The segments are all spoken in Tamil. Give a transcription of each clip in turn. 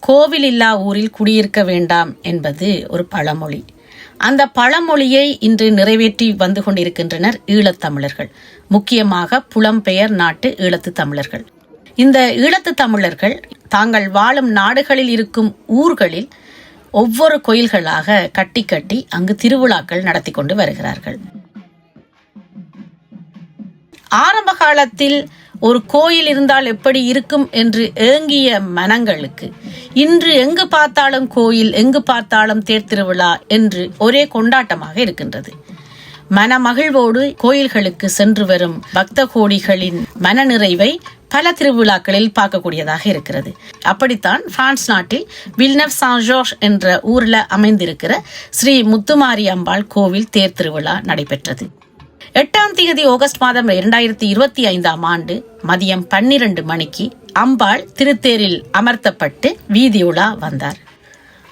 கோவில் இல்லா ஊரில் குடியிருக்க வேண்டாம் என்பது ஒரு பழமொழி. அந்த பழமொழியை இன்று நிறைவேற்றி வந்து கொண்டிருக்கின்றனர் ஈழத்தமிழர்கள், முக்கியமாக புலம்பெயர் நாட்டு ஈழத்து தமிழர்கள். இந்த ஈழத்து தமிழர்கள் தாங்கள் வாழும் நாடுகளில் இருக்கும் ஊர்களில் ஒவ்வொரு கோயில்களாக கட்டி கட்டி அங்கு திருவிழாக்கள் நடத்தி கொண்டு வருகிறார்கள். ஆரம்ப காலத்தில் ஒரு கோயில் இருந்தால் எப்படி இருக்கும் என்று ஏங்கிய மனங்களுக்கு இன்று எங்கு பார்த்தாலும் கோயில், எங்கு பார்த்தாலும் தேர் திருவிழா என்று ஒரே கொண்டாட்டமாக இருக்கின்றது. மனமகிழ்வோடு கோயில்களுக்கு சென்று வரும் பக்த கோடிகளின் மனநிறைவை பல திருவிழாக்களில் பார்க்கக்கூடியதாக இருக்கிறது. அப்படித்தான் பிரான்ஸ் நாட்டில் வில்னெவ் சான் ஜோர்ஜ் என்ற ஊரில் அமைந்திருக்கிற ஸ்ரீ முத்துமாரி அம்பாள் கோவில் தேர் திருவிழா நடைபெற்றது. 8ஆம் தேதி ஆகஸ்ட் மாதம் 2025 மதியம் 12 மணிக்கு அம்பாள் திருத்தேரில் அமர்த்தப்பட்டு வீதியுலா வந்தார்.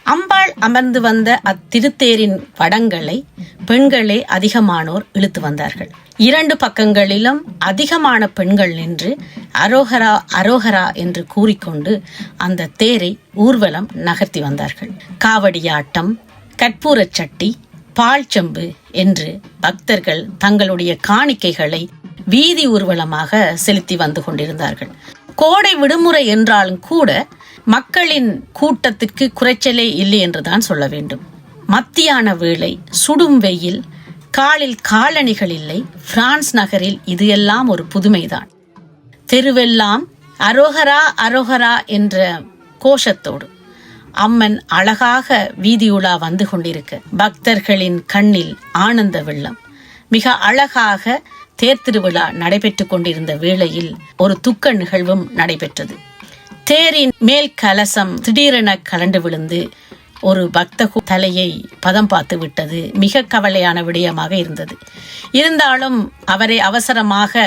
அம்பாள் அமர்ந்து வந்த அத்திருத்தேரின் படங்களை பெண்களே அதிகமானோர் இழுத்து வந்தார்கள். 2 பக்கங்களிலும் அதிகமான பெண்கள் நின்று அரோகரா அரோகரா என்று கூறிக்கொண்டு அந்த தேரை ஊர்வலம் நகர்த்தி வந்தார்கள். காவடியாட்டம், கற்பூரச் சட்டி, பால் செம்பு என்று பக்தர்கள் தங்களுடைய காணிக்கைகளை வீதி ஊர்வலமாக செலுத்தி வந்து கொண்டிருந்தார்கள். கோடை விடுமுறை என்றாலும் கூட மக்களின் கூட்டத்திற்கு குறைச்சலே இல்லை என்றுதான் சொல்ல வேண்டும். மத்தியான வேளை, சுடும் வெயில், காலில் காலணிகள் இல்லை. பிரான்ஸ் நகரில் இது எல்லாம் ஒரு புதுமைதான். தெருவெல்லாம் அரோகரா அரோகரா என்ற கோஷத்தோடு அம்மன் அழகாக வீதியுலா வந்து கொண்டிருக்க பக்தர்களின் கண்ணில் ஆனந்த வெள்ளம். மிக அழகாக தேர் திருவிழா நடைபெற்று கொண்டிருந்த வேளையில் ஒரு துக்க நிகழ்வும் நடைபெற்றது. தேரின் மேல் கலசம் திடீரென கலண்டு விழுந்து ஒரு பக்த தலையை பதம் பார்த்து விட்டது. மிக கவலையான விடயமாக இருந்தது. இருந்தாலும் அவரை அவசரமாக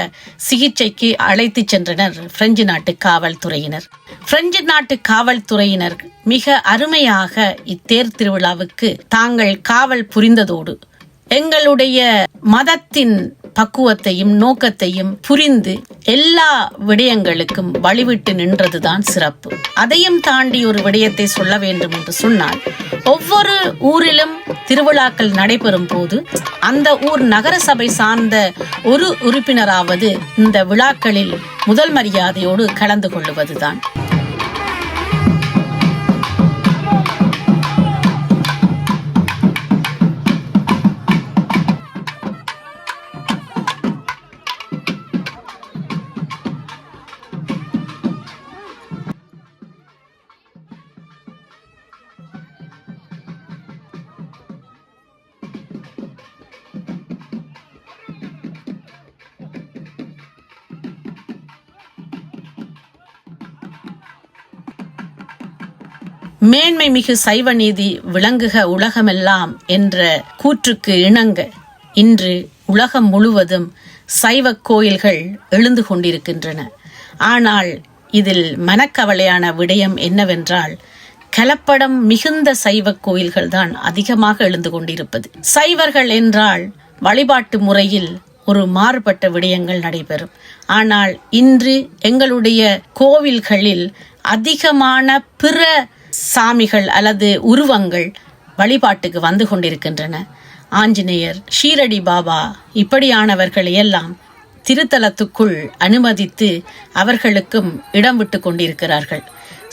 சிகிச்சைக்கு அழைத்து சென்றனர் பிரெஞ்சு நாட்டு காவல்துறையினர். பிரெஞ்சு நாட்டு காவல்துறையினர் மிக அருமையாக இத்தேர் திருவிழாவுக்கு தாங்கள் காவல் புரிந்ததோடு எங்களுடைய மதத்தின் பக்குவத்தையும் நோக்கத்தையும் புரிந்து எல்லா விடயங்களுக்கும் வழிவிட்டு நின்றதுதான் சிறப்பு. அதையும் தாண்டி ஒரு விடயத்தை சொல்ல வேண்டும் என்று சொன்னால், ஒவ்வொரு ஊரிலும் திருவிழாக்கள் நடைபெறும் போது அந்த ஊர் நகர சபை சார்ந்த ஒரு உறுப்பினராவது இந்த விழாக்களில் முதல் மரியாதையோடு கலந்து கொள்ளுவதுதான். மேன்மை மிகு சைவ நீதி விளங்குக உலகமெல்லாம் என்ற கூற்றுக்கு இணங்க இன்று உலகம் முழுவதும் சைவ கோயில்கள் எழுந்து கொண்டிருக்கின்றன. ஆனால் இதில் மனக்கவலையான விடயம் என்னவென்றால், கலப்படம் மிகுந்த சைவ கோயில்கள் தான் அதிகமாக எழுந்து கொண்டிருப்பது. சைவர்கள் என்றால் வழிபாட்டு முறையில் ஒரு மாறுபட்ட விடயங்கள் நடைபெறும். ஆனால் இன்று எங்களுடைய கோவில்களில் அதிகமான பிற சாமிகள் அல்லது உருவங்கள் வழிபாட்டுக்கு வந்து கொண்டிருக்கின்றன. ஆஞ்சநேயர், ஷீரடி பாபா இப்படியானவர்களை எல்லாம் திருத்தலத்துக்குள் அனுமதித்து அவர்களுக்கும் இடம் விட்டு கொண்டிருக்கிறார்கள்.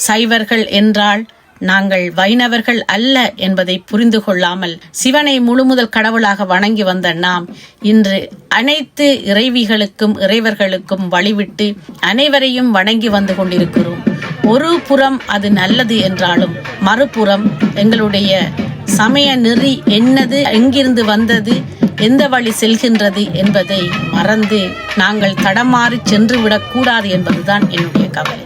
சைவர்கள் என்றால் நாங்கள் வைணவர்கள் அல்ல என்பதை புரிந்து கொள்ளாமல் சிவனை முழுமுதல் கடவுளாக வணங்கி வந்த நாம் இன்று அனைத்து இறைவிகளுக்கும் இறைவர்களுக்கும் வழிவிட்டு அனைவரையும் வணங்கி வந்து கொண்டிருக்கிறோம். ஒரு புறம் அது நல்லது என்றாலும் மறுபுறம் எங்களுடைய சமய நெறி என்னது, எங்கிருந்து வந்தது, எந்த வழி செல்கின்றது என்பதை மறந்து நாங்கள் தடமாறி சென்று விடக்கூடாது என்பதுதான் என்னுடைய கவலை.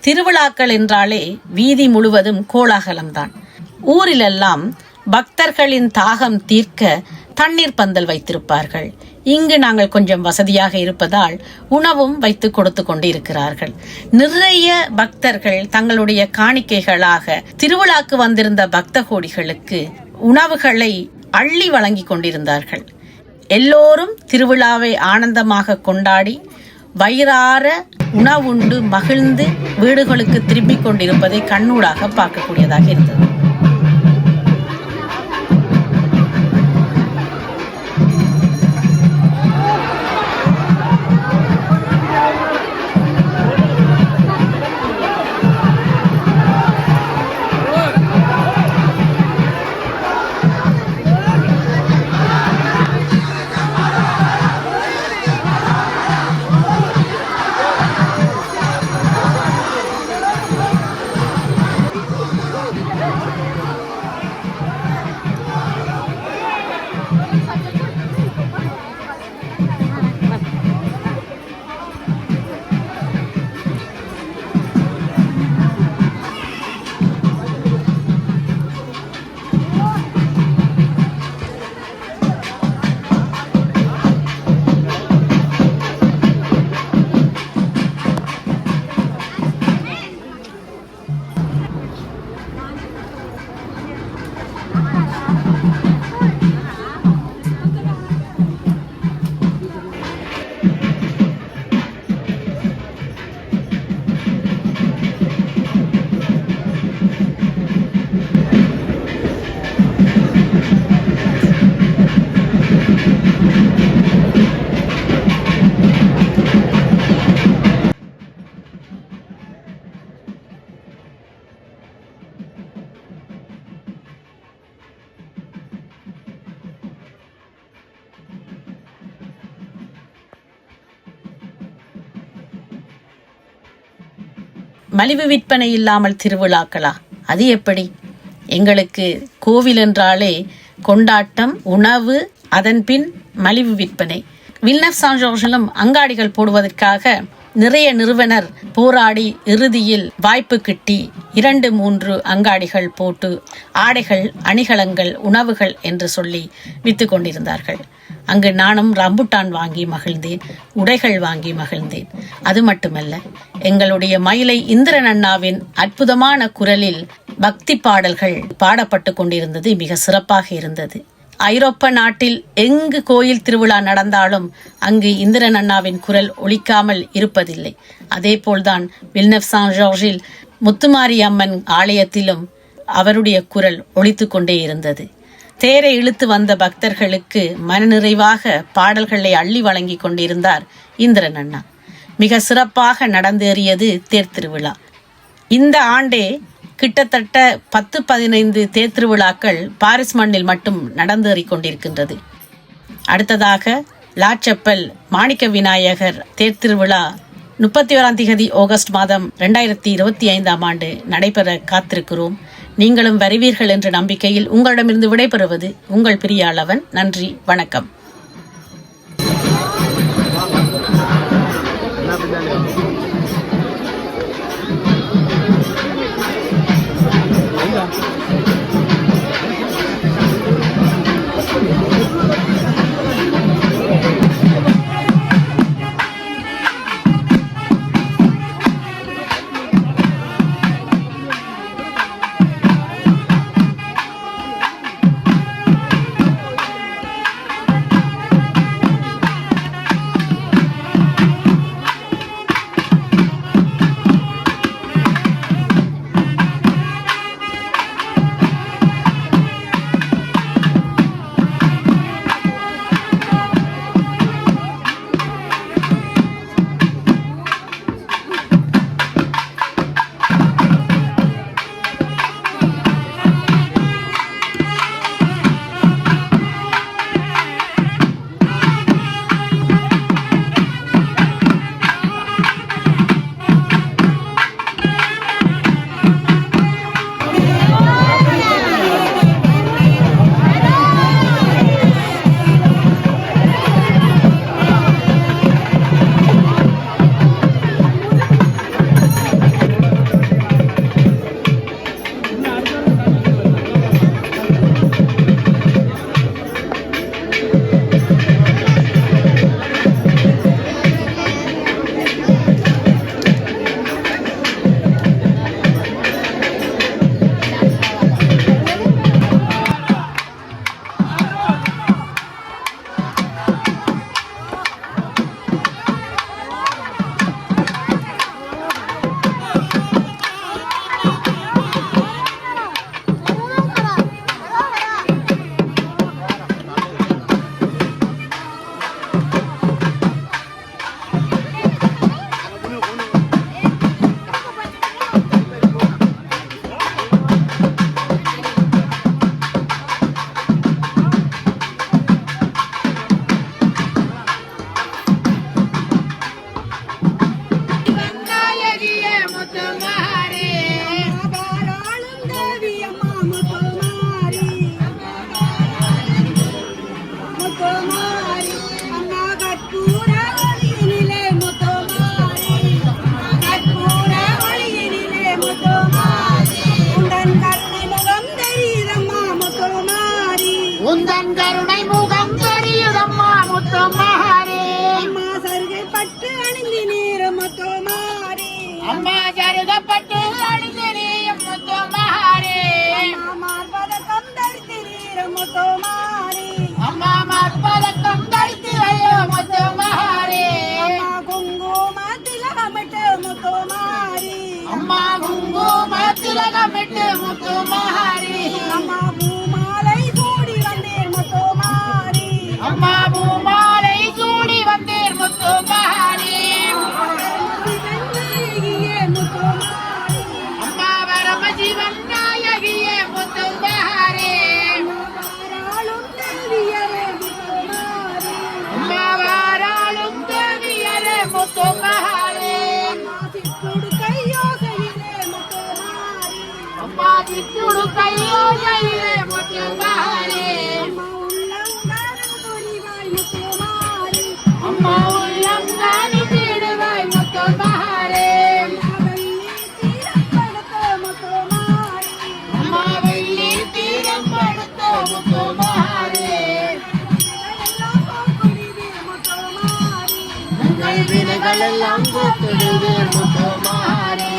திருவிழாக்கள் என்றாலே வீதி முழுவதும் கோலாகலம்தான். ஊரிலெல்லாம் பக்தர்களின் தாகம் தீர்க்க தண்ணீர் பந்தல் வைத்திருப்பார்கள். இங்கு நாங்கள் கொஞ்சம் வசதியாக இருப்பதால் உணவும் வைத்து கொடுத்து கொண்டிருக்கிறார்கள். நிறைய பக்தர்கள் தங்களுடைய காணிக்கைகளாக திருவிழாக்கு வந்திருந்த பக்த கோடிகளுக்கு உணவுகளை அள்ளி வழங்கி கொண்டிருந்தார்கள். எல்லோரும் திருவிழாவை ஆனந்தமாக கொண்டாடி வயிறார உணவுண்டு மகிழ்ந்து வீடுகளுக்கு திரும்பிக் கொண்டிருப்பதை கண்ணூடாக பார்க்கக்கூடியதாக இருந்தது. மலிவு விற்பனை இல்லாமல் திருவிழாக்களா? அது எப்படி? எங்களுக்கு கோவில் என்றாலே கொண்டாட்டம், உணவு, அதன் பின் மலிவு விற்பனை. வில்னெவ் சான் ஜோர்ஜிலும் அங்காடிகள் போடுவதற்காக நிறைய நிறுவனர் போராடி இறுதியில் வாய்ப்பு கிட்டி 2-3 அங்காடிகள் போட்டு ஆடைகள், அணிகலன்கள், உணவுகள் என்று சொல்லி வித்து கொண்டிருந்தார்கள். அங்கு நானும் ரம்புட்டான் வாங்கி மகிழ்ந்தேன், உடைகள் வாங்கி மகிழ்ந்தேன். அது மட்டுமல்ல, எங்களுடைய மயிலை இந்திரன் அண்ணாவின் அற்புதமான குரலில் பக்தி பாடல்கள் பாடப்பட்டு கொண்டிருந்தது. மிக சிறப்பாக இருந்தது. ஐரோப்பா நாட்டில் எங்கு கோயில் திருவிழா நடந்தாலும் அங்கு இந்திரன் அண்ணாவின் குரல் ஒலிக்காமல் இருப்பதில்லை. அதே போல்தான் வில்னெவ் சான் ஜோர்ஜில் முத்துமாரி அம்மன் ஆலயத்திலும் அவருடைய குரல் ஒலித்து கொண்டே இருந்தது. தேரை இழுத்து வந்த பக்தர்களுக்கு மனநிறைவாக பாடல்களை அள்ளி வழங்கி கொண்டிருந்தார் இந்திரன் அண்ணா. மிக சிறப்பாக நடந்தேறியது தேர் திருவிழா. இந்த ஆண்டே கிட்டத்தட்ட 10-15 தேர் திருவிழாக்கள் பாரிஸ் மண்ணில் மட்டும் நடந்தேறி கொண்டிருக்கின்றது. அடுத்ததாக லாச்சப்பல் மாணிக்க விநாயகர் தேர் திருவிழா 31 ஆகஸ்ட் மாதம் 2025 நடைபெற காத்திருக்கிறோம். நீங்களும் வருவீர்கள் என்ற நம்பிக்கையில் உங்களிடமிருந்து விடைபெறுவது உங்கள் பிரியாளவன். நன்றி, வணக்கம். அம்மா ஜருகப்பட்டு அடித்திரியும் முத்துமாரி மார்பதக்கம் தரித்திரீரும் முத்துமாரி அம்மா மார்பதக்கம் தரித்திரையோ முத்துமாரி அம்மா குங்கும திலகமிட்டு முத்துமாரி அம்மா குங்கும திலகமிட்டு முத்துமாரி அம்மா பூமாலை சூடி வந்தேர் முத்துமாரி அம்மா பூமாலை சூடி வந்தேர் முத்துமாரி அம்மா வரமஜீவன் நாயகியே முத்துமாரி அம்மா வாராளும் தேவியரே முத்துமாரி அம்மா சித்துடு கையோசையிலே முத்துமாரி அம்மா உள்ளம் தானி தேடுவாய் முத்துமாரி அம்மா வெள்ளி தீரம் படுத்த முத்துமாரி உங்கள் வினைகள் எல்லாம் போக்கிடுவே முத்துமாரி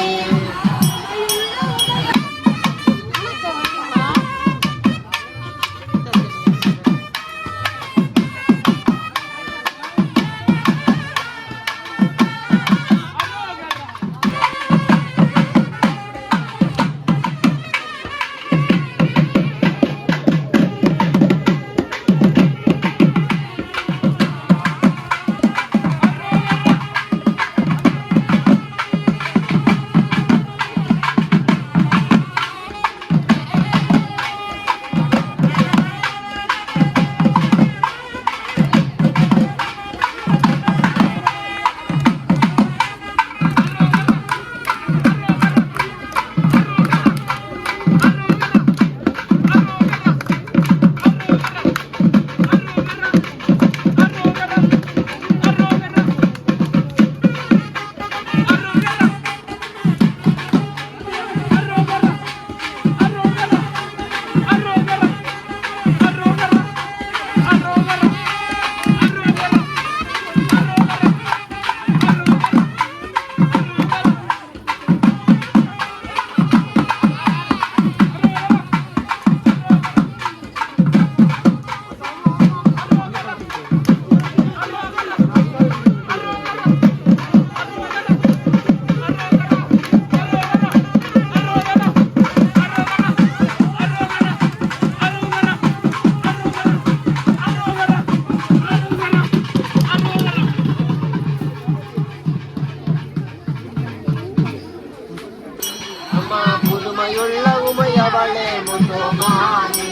அம்மா புதுமையுள்ள உமையவளே முத்துமாரி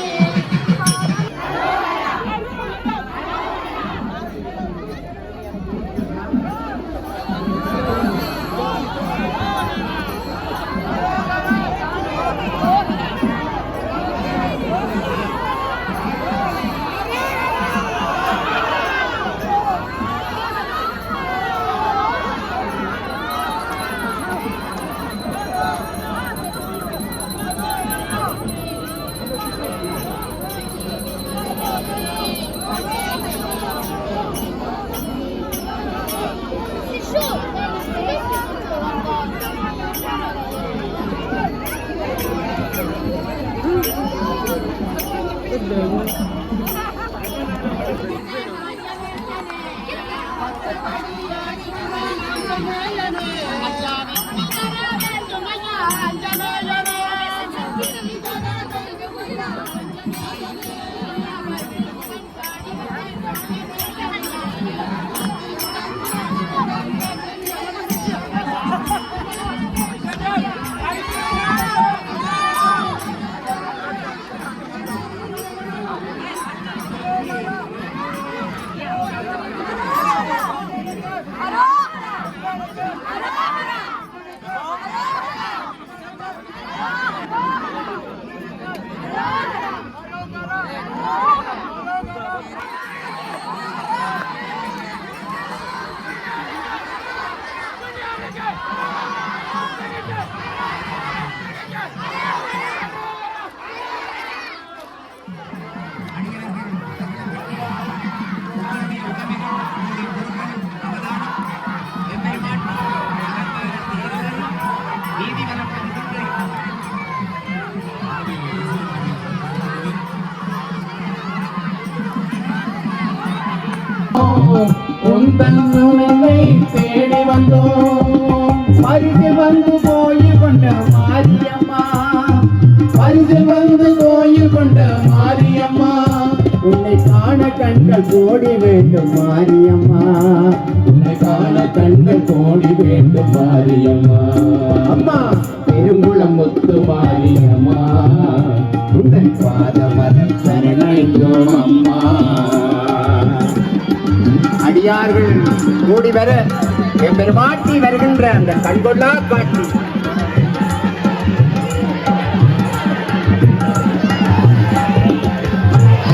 தேடி வந்தோம். பரிசில் வந்து கோயில் கொண்ட மாரியம்மா, பரிசில் வந்து கோயில் கொண்ட மாரியம்மா, உன்னை காண கண்கள் கோடி வேண்டும் மாரியம்மா, உன்னை காண கண்கள் கோடி வேண்டும் மாரியம்மா. அம்மா பெருங்குளம் முத்து மாரியம்மா, உன்னை பாதமரம் சரணடைந்தோம் அம்மா. அடியார்கள் கூடி வர எம்பெருமாட்டி வருகின்ற அந்த கண்கொள்ளா காட்சி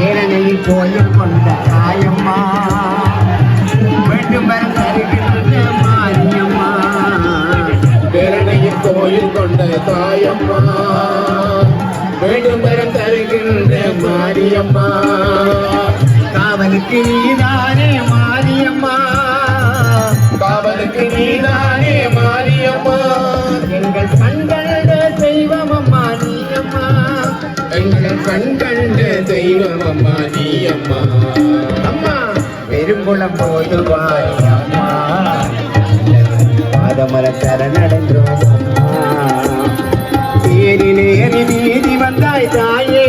ஏரணையில் கோயில் கொண்ட தாயம்மா, வேண்டும் வரம் தருகின்ற மாரியம்மா. ஏரணையில் கோயில் கொண்ட தாயம்மா, வேண்டும் வரம் தருகின்ற மாரியம்மா. காவலுக்கு நீதானே மாரியம்மா, காவலுக்கு நீதானே மாரியம்மா. எங்கள் கண்கண்ட தெய்வம் அம்மா நீயம்மா, எங்கள் கண்கண்ட தெய்வம் அம்மா நீயம்மா. அம்மா பெருங்குளம் போது வாரியம்மா, பாதமர சரணடைந்தோம் அம்மா. தேரிலேறி வீதி வந்தாய் தாயே,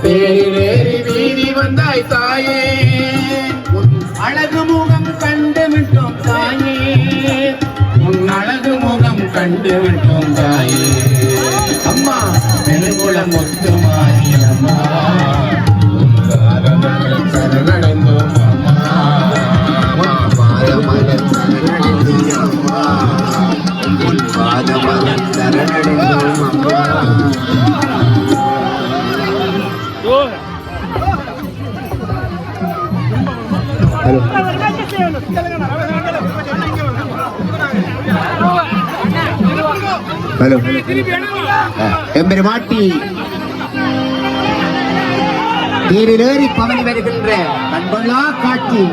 தேரிலேறி வீதி வந்தாய் தாயே, உன் அழகு முகம் கண்டு விட்டோம் தாயே, உன் அழகு முகம் கண்டு விட்டோம் தாயே. அம்மா பெருங்குளம் முத்து மாரியம்மா, உன் பாதமலர் சரணடைந்தோம் அம்மா, பாதமலர் சரணடைந்தோம் அம்மா, உன் பாதமலர் சரணடைந்தோம் அம்மா. ஹலோ எம்பெருமாட்டி தேரிலேறி பவனி வருகின்ற கண்கொள்ளா காட்சி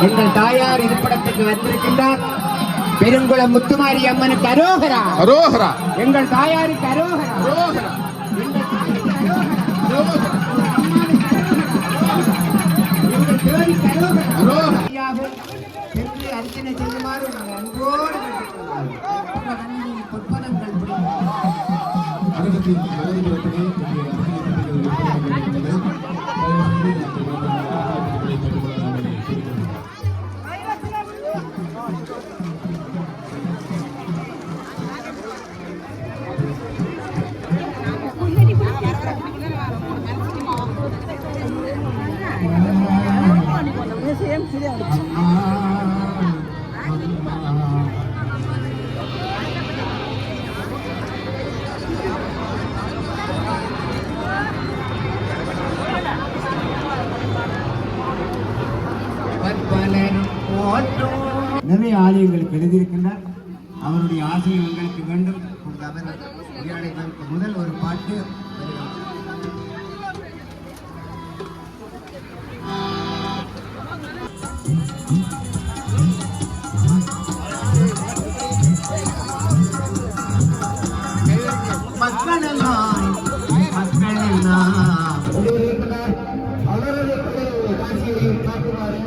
எங்கள் தாயார் இருப்பிடத்துக்கு வந்திருக்கின்றார். பெருங்குளம் முத்துமாரி அம்மனுக்கு அரோகரா, அரோகரா. எங்கள் தாயாருக்கு அரோகரா, அரோகரா. அர்ச்சனை செய்யுமாறு அன்போடு பொற்பதங்கள் நிறைய ஆலயங்களுக்கு எழுதியிருக்கின்றார். அவருடைய ஆசையை உங்களுக்கு வேண்டும். முதல் ஒரு பாட்டு மக்களெல்லாம் மக்களெல்லாம் அவரது காட்சியை காட்டுவார்.